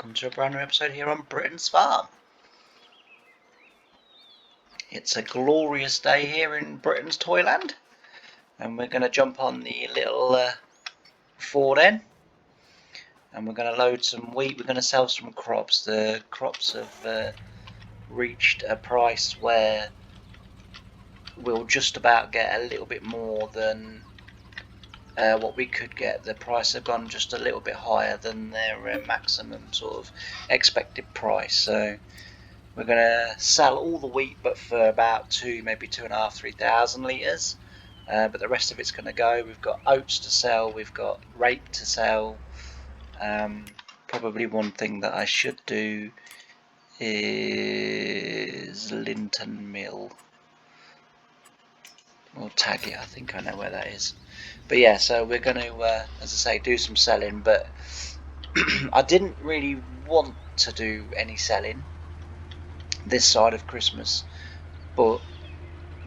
welcome to a brand new episode here on Britain's Farm. It's a glorious day here in Britain's Toyland, and we're going to jump on the little Ford N, and we're going to load some wheat. We're going to sell some crops. The crops have reached a price where we'll just about get a little bit more than what we could get. The price have gone just a little bit higher than their maximum sort of expected price, so we're going to sell all the wheat but for about maybe 2,500 to 3,000 litres, but the rest of it's going to go. We've got oats to sell, we've got rape to sell. Probably one thing that I should do is Linton Mill or Taggett. I think I know where that is. But yeah, so we're going to, as I say, do some selling, but I didn't really want to do any selling this side of Christmas, but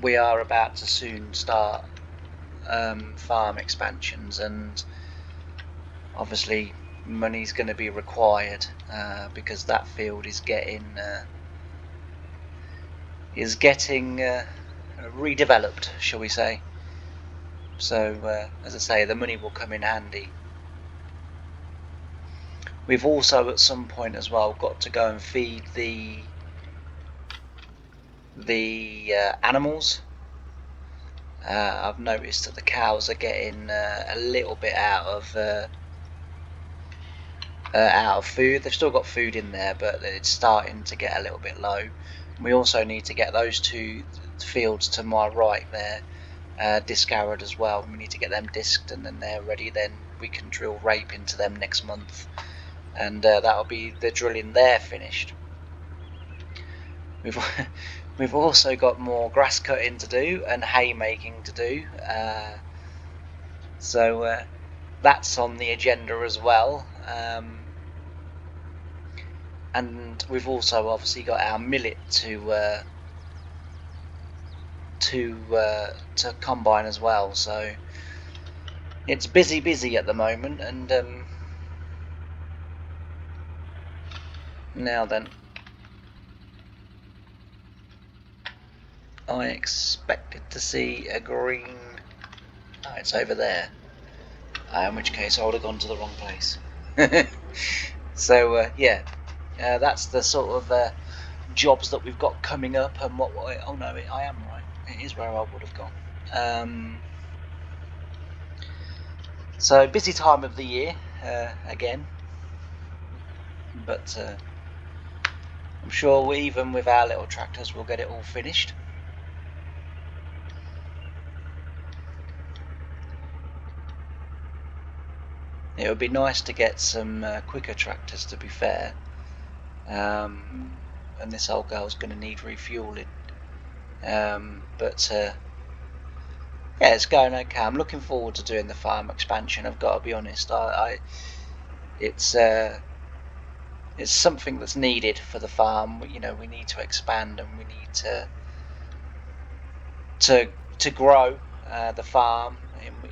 we are about to soon start farm expansions, and obviously money's going to be required because that field is getting redeveloped, shall we say. So as I say, the money will come in handy. We've also at some point as well got to go and feed the animals. I've noticed that the cows are getting a little bit out of food. They've still got food in there, but it's starting to get a little bit low. We also need to get those two fields to my right there discarrowed as well. We need to get them disked, and then they're ready. Then we can drill rape into them next month, and that'll be the drilling there finished. We've also got more grass cutting to do and hay making to do, so that's on the agenda as well. And we've also obviously got our millet to combine as well. So it's busy at the moment. And now then, I expected to see a green. Oh, it's over there. In which case I would have gone to the wrong place. So yeah, that's the sort of jobs that we've got coming up, and what. Oh no, I am right. It is where I would have gone. So busy time of the year again, but I'm sure even with our little tractors we'll get it all finished. It would be nice to get some quicker tractors, to be fair, and this old girl's going to need refueling, but yeah, it's going okay. I'm looking forward to doing the farm expansion. I've got to be honest. It's something that's needed for the farm. You know, we need to expand, and we need to grow the farm.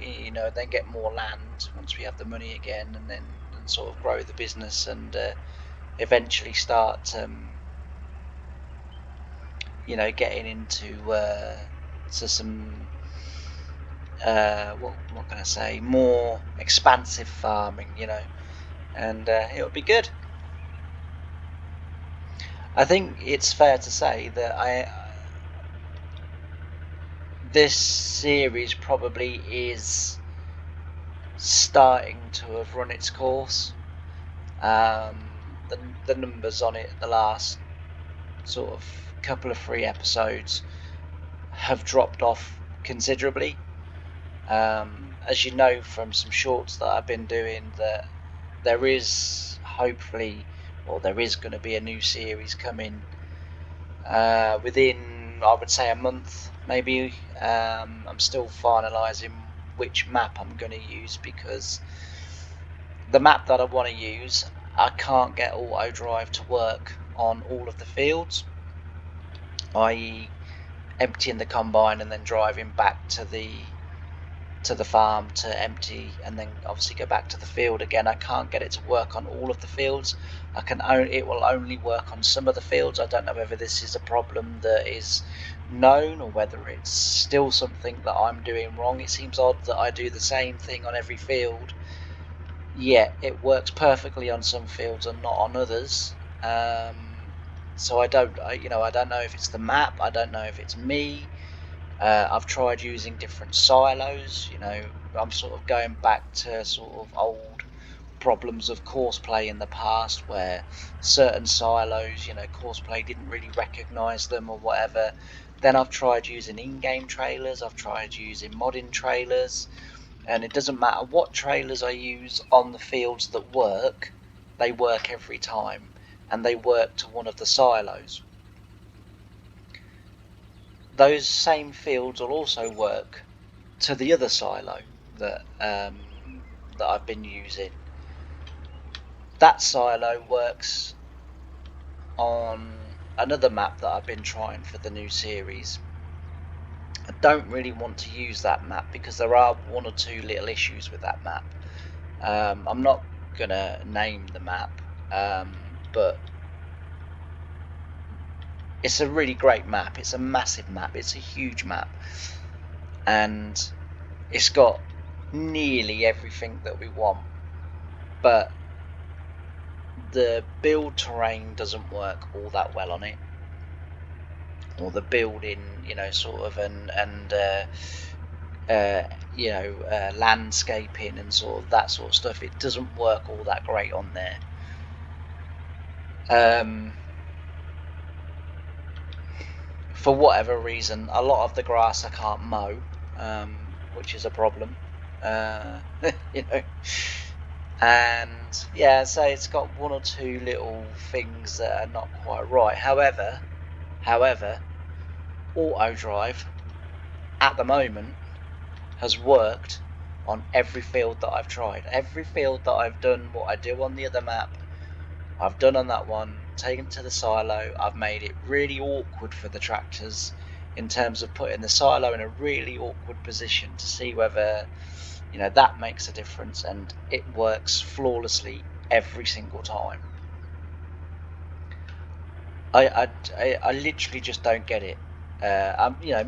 You know, then get more land once we have the money again, and then sort of grow the business, and eventually start, you know, getting into some what can I say? More expansive farming, you know, and it'll be good. I think it's fair to say that this series probably is starting to have run its course. The numbers on it, the last sort of couple of 3 episodes, have dropped off considerably. As you know from some shorts that I've been doing, that there is hopefully, or there is going to be a new series coming within, I would say, a month maybe. I'm still finalising which map I'm going to use, because the map that I want to use, I can't get auto drive to work on all of the fields, i.e. emptying the combine and then driving back to the to the farm to empty and then obviously go back to the field again. I can't get it to work on all of the fields. It will only work on some of the fields. I don't know whether this is a problem that is known or whether it's still something that I'm doing wrong. It seems odd that I do the same thing on every field, yet it works perfectly on some fields and not on others. So I don't know if it's the map. I don't know if it's me. I've tried using different silos. I'm sort of going back to sort of old problems of Courseplay in the past, where certain silos, Courseplay didn't really recognize them or whatever. Then I've tried using in-game trailers. I've tried using modding trailers, and it doesn't matter what trailers I use on the fields that work, they work every time, and they work to one of the silos. Those same fields will also work to the other silo that I've been using. That silo works on another map that I've been trying for the new series. I don't really want to use that map because there are one or two little issues with that map. I'm not gonna name the map, but it's a really great map. It's a massive map. It's a huge map, and it's got nearly everything that we want, but the build terrain doesn't work all that well on it, or the building, sort of landscaping and sort of that sort of stuff. It doesn't work all that great on there. For whatever reason, a lot of the grass I can't mow, which is a problem. And yeah, so it's got one or two little things that are not quite right. However, auto drive at the moment has worked on every field that I've tried. Every field that I've done what I do on the other map, I've done on that one, taken to the silo. I've made it really awkward for the tractors in terms of putting the silo in a really awkward position to see whether that makes a difference, and it works flawlessly every single time. I literally just don't get it.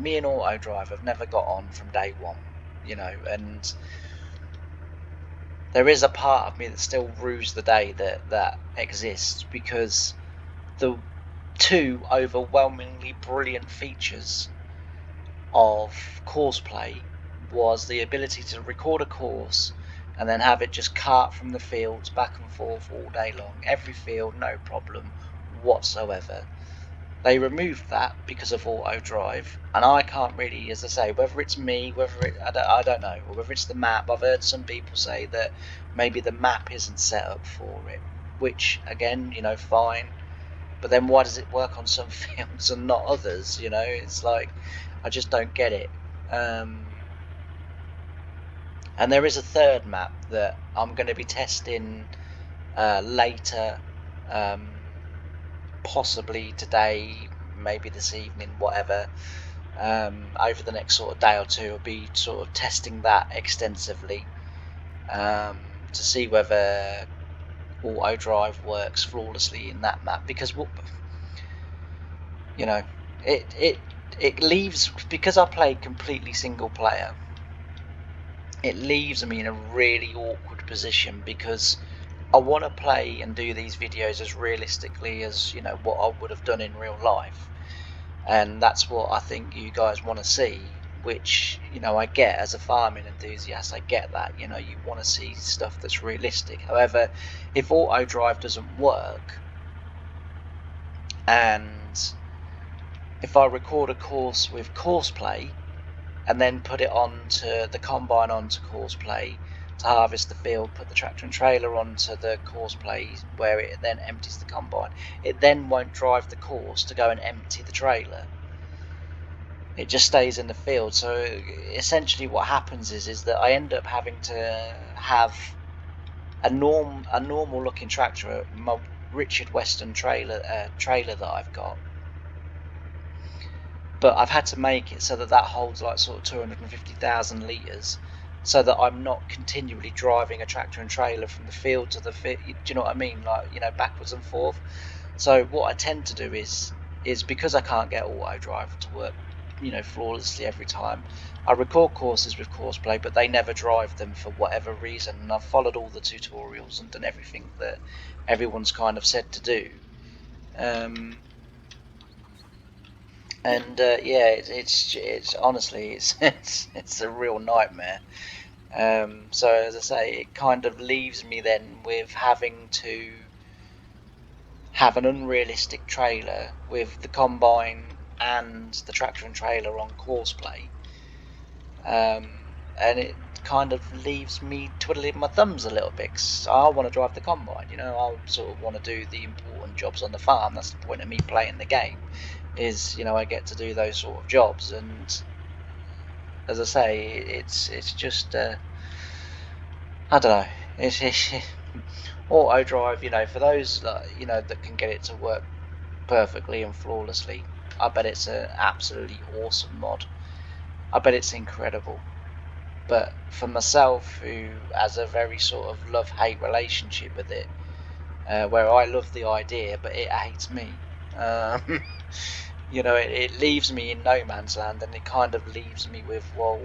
Me and auto drive have never got on from day one, and there is a part of me that still rues the day that exists, because the two overwhelmingly brilliant features of Courseplay was the ability to record a course and then have it just cart from the fields back and forth all day long, every field, no problem whatsoever. They removed that because of auto drive, and I can't really, as I say, whether it's me, I don't know, or whether it's the map. I've heard some people say that maybe the map isn't set up for it, which again, fine, but then why does it work on some fields and not others? It's like, I just don't get it. And there is a third map that I'm going to be testing later, possibly today, maybe this evening, whatever. Over the next sort of day or two, I'll be sort of testing that extensively to see whether auto drive works flawlessly in that map, because it leaves, because I play completely single player, it leaves me in a really awkward position, because I want to play and do these videos as realistically as what I would have done in real life, and that's what I think you guys want to see, which I get as a farming enthusiast. I get that you want to see stuff that's realistic. However, if auto drive doesn't work, and if I record a course with Courseplay and then put it onto the combine onto Courseplay to harvest the field, put the tractor and trailer onto the Courseplay where it then empties the combine, it then won't drive the course to go and empty the trailer. It just stays in the field. So essentially what happens is that I end up having to have a normal looking tractor, my Richard Weston trailer that I've got, but I've had to make it so that holds like sort of 250,000 litres, so that I'm not continually driving a tractor and trailer from the field to the do you know what I mean, like, you know, backwards and forth. So what I tend to do is because I can't get auto drive to work, you know, flawlessly every time, I record courses with Courseplay, but they never drive them for whatever reason, and I've followed all the tutorials and done everything that everyone's kind of said to do. Yeah, it's honestly it's a real nightmare. So as I say, it kind of leaves me then with having to have an unrealistic trailer with the combine and the tractor and trailer on Courseplay, and it kind of leaves me twiddling my thumbs a little bit, 'cause I want to drive the combine, you know, I sort of want to do the important jobs on the farm. That's the point of me playing the game, is, you know, I get to do those sort of jobs. And as I say, it's just I don't know, it's auto drive, you know, for those you know, that can get it to work perfectly and flawlessly, I bet it's an absolutely awesome mod. I bet it's incredible. But for myself, who has a very sort of love-hate relationship with it, where I love the idea but it hates me, you know, it leaves me in no man's land, and it kind of leaves me with, well,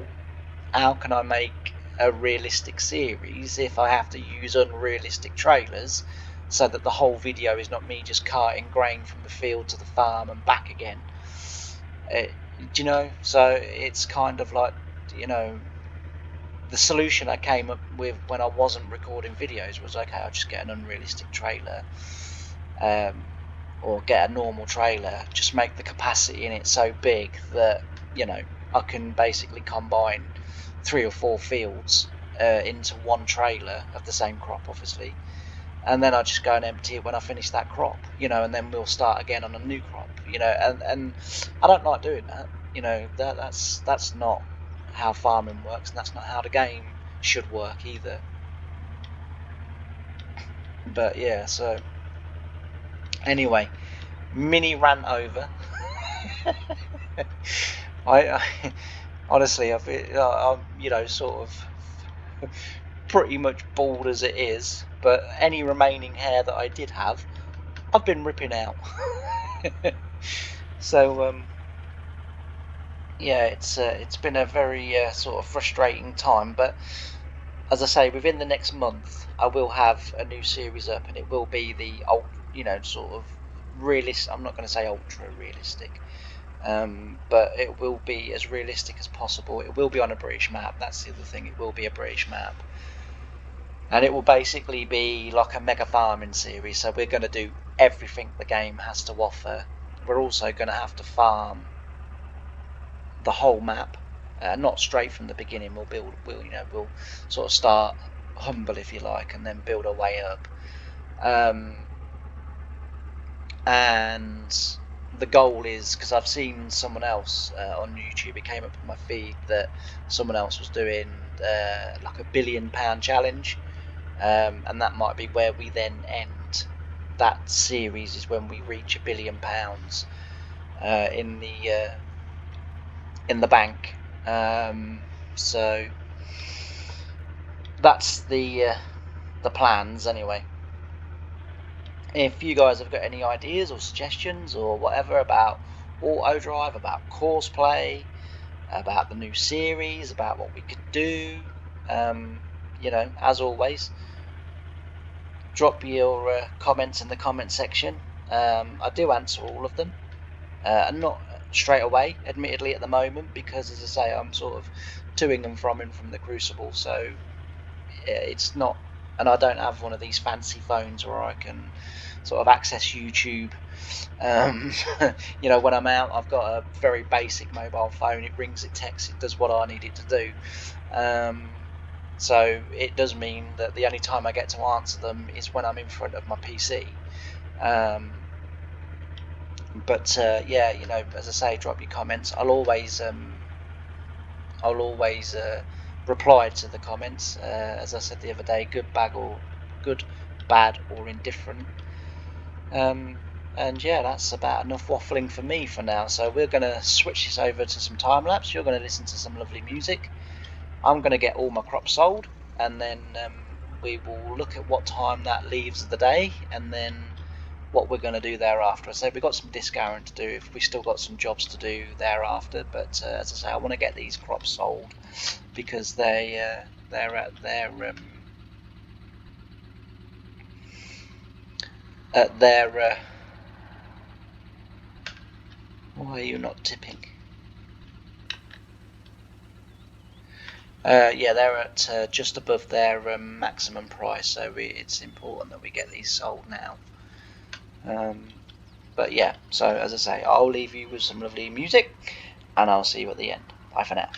how can I make a realistic series if I have to use unrealistic trailers, so that the whole video is not me just carting grain from the field to the farm and back again? Do you know? So it's kind of like, you know, the solution I came up with when I wasn't recording videos was, okay, I'll just get an unrealistic trailer, or get a normal trailer, just make the capacity in it so big that, you know, I can basically combine 3 or 4 fields into one trailer of the same crop, obviously, and then I just go and empty it when I finish that crop, you know, and then we'll start again on a new crop, you know. And I don't like doing that, you know. That's not how farming works, and that's not how the game should work either. But yeah, so anyway, mini rant over. I honestly, I'm, you know, sort of pretty much bald as it is, but any remaining hair that I did have, I've been ripping out. So yeah, it's been a very sort of frustrating time, but as I say, within the next month I will have a new series up, and it will be the old, you know, sort of realist. I'm not going to say ultra realistic, but it will be as realistic as possible. It will be on a British map. That's the other thing. It will be a British map, and it will basically be like a mega farming series. So we're going to do everything the game has to offer. We're also going to have to farm the whole map, not straight from the beginning. We'll sort of start humble, if you like, and then build our way up. And the goal is, because I've seen someone else on YouTube, it came up in my feed that someone else was doing like £1 billion challenge, and that might be where we then end that series, is when we reach £1 billion in the bank. So that's the plans anyway. If you guys have got any ideas or suggestions or whatever about auto drive, about Courseplay, about the new series, about what we could do, you know, as always, drop your comments in the comment section. I do answer all of them, and not straight away, admittedly, at the moment, because, as I say, I'm sort of toing and froing from the Crucible, so it's not, and I don't have one of these fancy phones where I can sort of access YouTube. You know, when I'm out, I've got a very basic mobile phone. It rings, it texts, it does what I need it to do. So it does mean that the only time I get to answer them is when I'm in front of my PC. But yeah, you know, as I say, drop your comments. I'll always reply to the comments. As I said the other day, good, bad, or indifferent. And yeah, that's about enough waffling for me for now. So we're going to switch this over to some time lapse. You're going to listen to some lovely music, I'm going to get all my crops sold, and then we will look at what time that leaves of the day, and then what we're going to do thereafter. I said we've got some discount to do if we still got some jobs to do thereafter, but as I say, I want to get these crops sold because they're at their why are you not tipping? Yeah, they're at just above their maximum price, so it's important that we get these sold now. But yeah, so as I say, I'll leave you with some lovely music, and I'll see you at the end. Bye for now.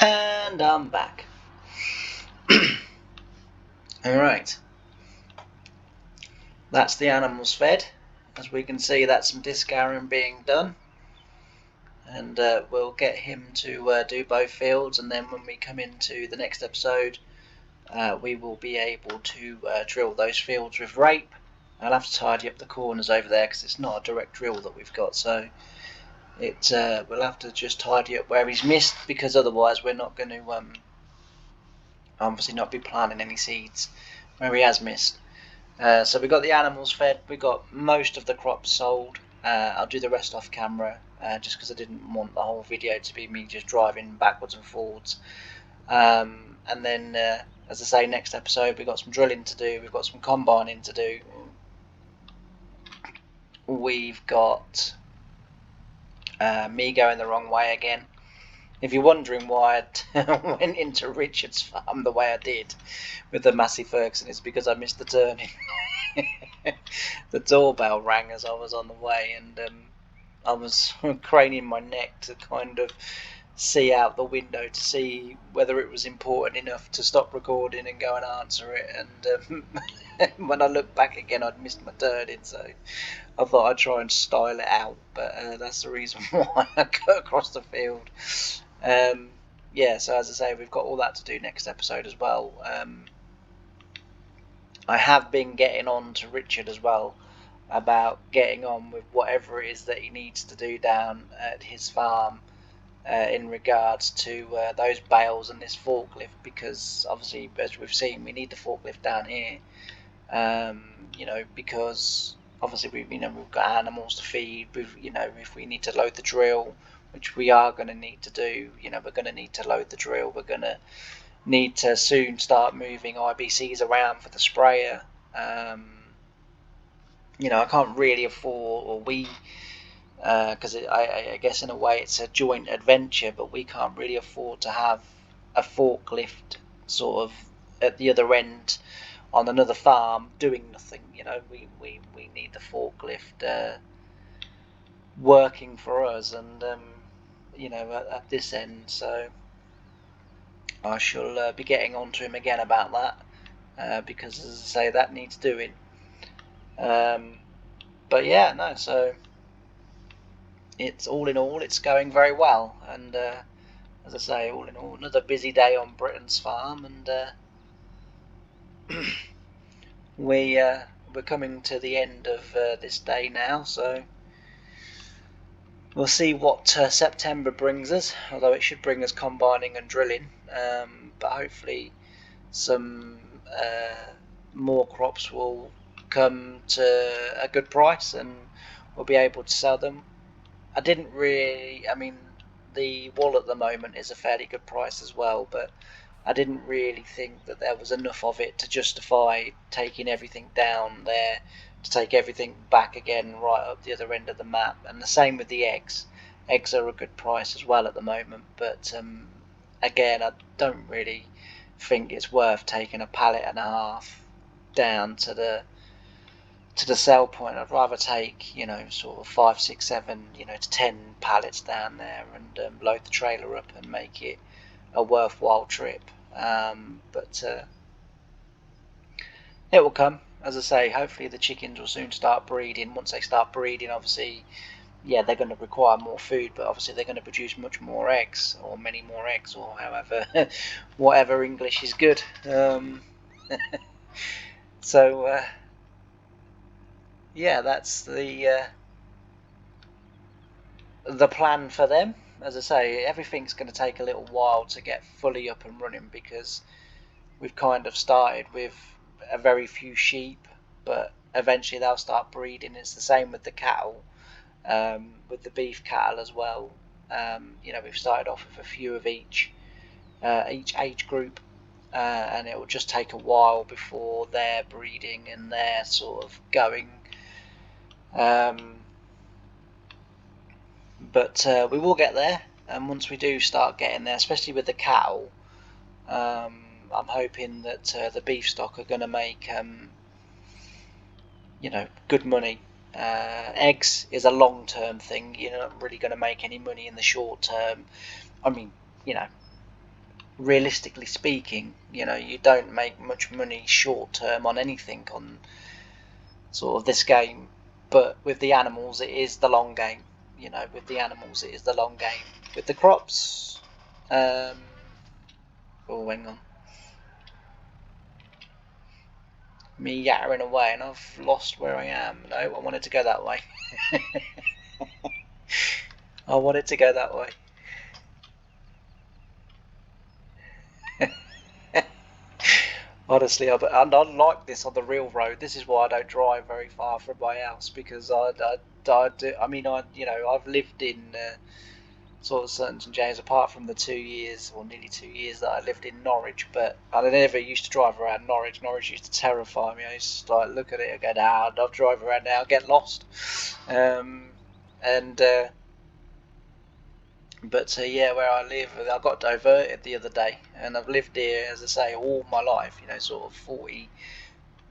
And I'm back. Alright, that's the animals fed. As we can see, that's some discouring being done, and we'll get him to do both fields, and then when we come into the next episode, we will be able to drill those fields with rape. I'll have to tidy up the corners over there because it's not a direct drill that we've got, so we'll have to just tidy up where he's missed, because otherwise we're not going to obviously not be planting any seeds where he has missed. So we got the animals fed, we got most of the crops sold. I'll do the rest off camera, just because I didn't want the whole video to be me just driving backwards and forwards. And then, as I say, next episode we've got some drilling to do, we've got some combining to do, we've got me going the wrong way again. If you're wondering why I went into Richard's farm the way I did with the Massey Ferguson, it's because I missed the turning. The doorbell rang as I was on the way, and I was craning my neck to kind of see out the window to see whether it was important enough to stop recording and go and answer it. And when I looked back again, I'd missed my turning, so I thought I'd try and style it out, but that's the reason why I cut across the field. Yeah, so as I say, we've got all that to do next episode as well. I have been getting on to Richard as well about getting on with whatever it is that he needs to do down at his farm in regards to those bales and this forklift, because obviously, as we've seen, we need the forklift down here. Because obviously we've got animals to feed. If we need to load the drill, which we are going to need to do, we're going to need to load the drill. We're going to need to soon start moving IBCs around for the sprayer. I can't really afford, or we, because I guess in a way it's a joint adventure, but we can't really afford to have a forklift sort of at the other end on another farm doing nothing. We need the forklift working for us, and at this end. So I shall be getting on to him again about that, because as I say, that needs doing. But yeah, no, so it's all in all, it's going very well, and as I say, all in all, another busy day on Britain's farm, and we're coming to the end of this day now, so we'll see what September brings us, although it should bring us combining and drilling, but hopefully some more crops will come to a good price and we'll be able to sell them. The wool at the moment is a fairly good price as well, but I didn't really think that there was enough of it to justify taking everything down there, to take everything back again right up the other end of the map. And the same with the eggs. Eggs are a good price as well at the moment, but again, I don't really think it's worth taking a pallet and a half down to the sell point. I'd rather take sort of 5, 6, 7 to 10 pallets down there and load the trailer up and make it a worthwhile trip. But it will come, as I say. Hopefully the chickens will soon start breeding. Once they start breeding, obviously, yeah, they're going to require more food, but obviously they're going to produce much more eggs, or many more eggs, or however whatever English is good. So yeah, that's the plan for them. As I say, everything's going to take a little while to get fully up and running, because we've kind of started with a very few sheep, but eventually they'll start breeding. It's the same with the cattle, with the beef cattle as well. We've started off with a few of each age group, and it will just take a while before they're breeding and they're sort of going. But we will get there, and once we do start getting there, especially with the cattle, I'm hoping that the beef stock are going to make good money. Eggs is a long-term thing. You're not really going to make any money in the short term. I mean, realistically speaking, you don't make much money short term on anything on sort of this game. But with the animals, it is the long game. With the animals, it is the long game. With the crops, oh, hang on. Me yattering away and I've lost where I am. No, I wanted to go that way. I wanted to go that way. Honestly, I like this on the real road. This is why I don't drive very far from my house, because I've lived in sort of St James, apart from the 2 years or nearly 2 years that I lived in Norwich. But I never used to drive around Norwich. Norwich used to terrify me. I used to look at it and go, "Nah, I'll drive around now, get lost." But where I live, I got diverted the other day, and I've lived here, as I say, all my life. Sort of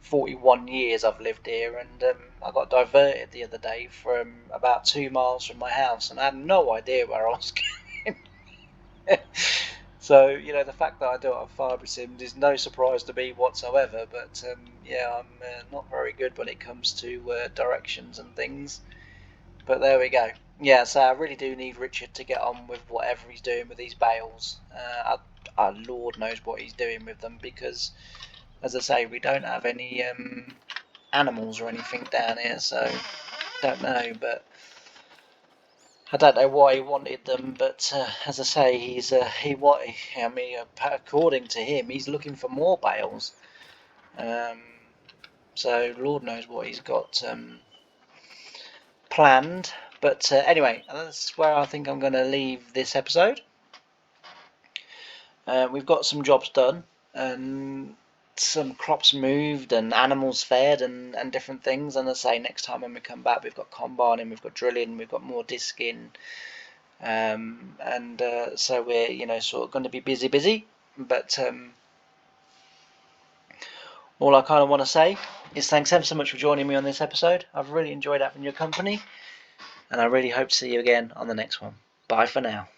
41 years I've lived here, and I got diverted the other day from about 2 miles from my house, and I had no idea where I was going. So the fact that I don't have FarmSim is no surprise to me whatsoever. But I'm not very good when it comes to directions and things. But there we go. Yeah, so I really do need Richard to get on with whatever he's doing with these bales. Lord knows what he's doing with them, because, as I say, we don't have any animals or anything down here, so don't know. But I don't know why he wanted them. But as I say, according to him, he's looking for more bales. So Lord knows what he's got planned. But anyway, that's where I think I'm going to leave this episode. We've got some jobs done, and some crops moved, and animals fed, and different things. And as I say, next time when we come back, we've got combining, we've got drilling, we've got more disking, so we're sort of going to be busy. But all I kind of want to say is thanks ever so much for joining me on this episode. I've really enjoyed having your company, and I really hope to see you again on the next one. Bye for now.